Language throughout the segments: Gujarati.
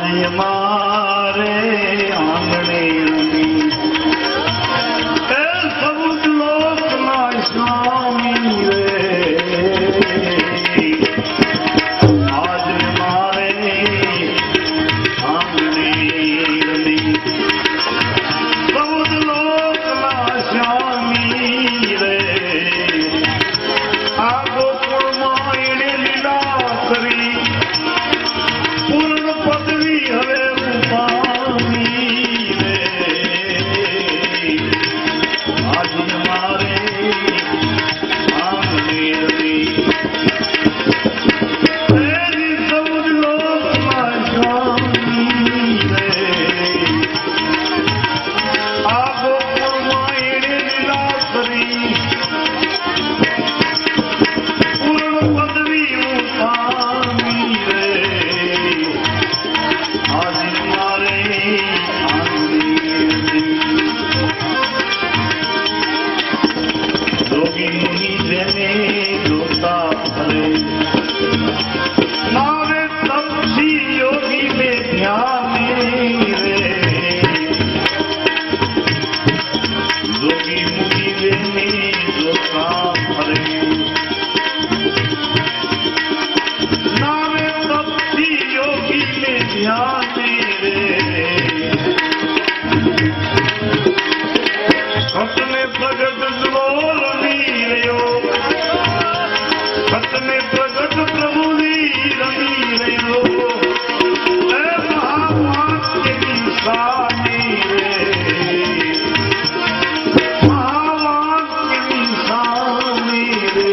મારે આંગણે સૌદ લોકના સ્વામી રે આજ મારે આંગણે સૌદ લોકના સ્વામી રે આ ગોકુળમાં એણે લીલા કરી પૂર્ણ પદવી હવે પામી રે આજ મારે આંગણે સૌદ લોકના સ્વામી રે આ ગોકુળમાં એણે લીલા કરી પૂર્ણ પદવી પામી રે આજ મારે જોગી મુનિ જેને જોતા ફરે નાવે તપસી યોગી ને ધ્યાને રે જોગી મુનિ જેને જોતા ફરે નાવે તપસી યોગી ને ધ્યાને રે ખતને પ્રગટ જ્વલની રહ્યો ખતને પ્રગટ પ્રભુની રમી રહ્યો એ મહાવાક્યની સાની રે મહાવાક્યની સાની રે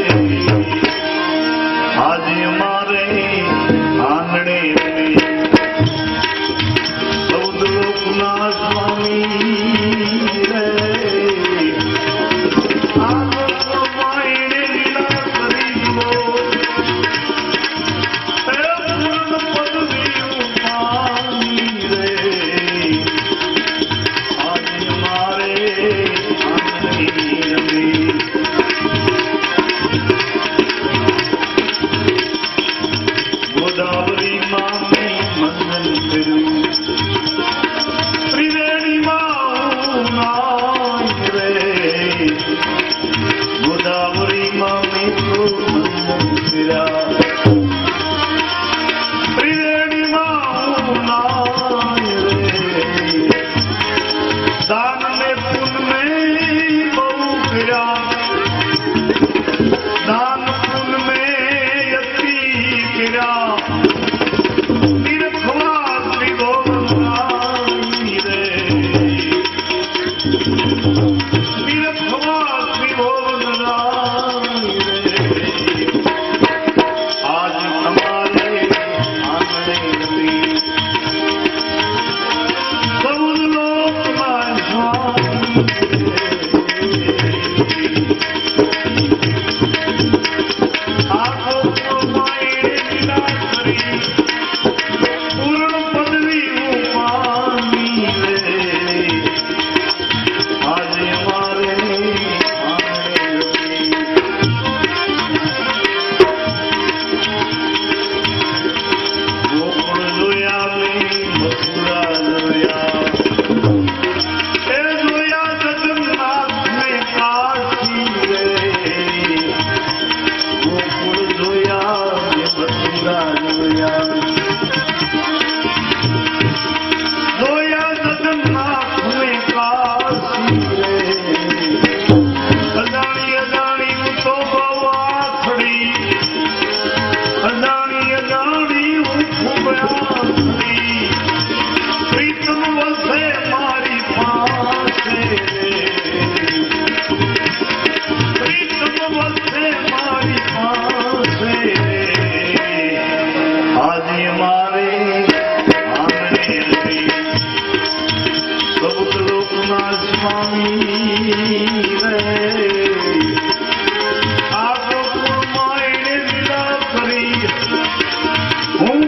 આજે મારે આંગણે સૌદ લોકના સ્વામી રે ગોદાવરી મામી મંદન કર્યું ત્રિવેણી માં રે ગોદાવરી મામી તો મંદન કર્યા ત્રિવેણી માં રે દાન ને પુન में બહુ કર્યા દાન પુન में यति કર્યા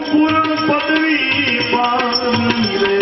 પૂર્ણ પદવી પામી રે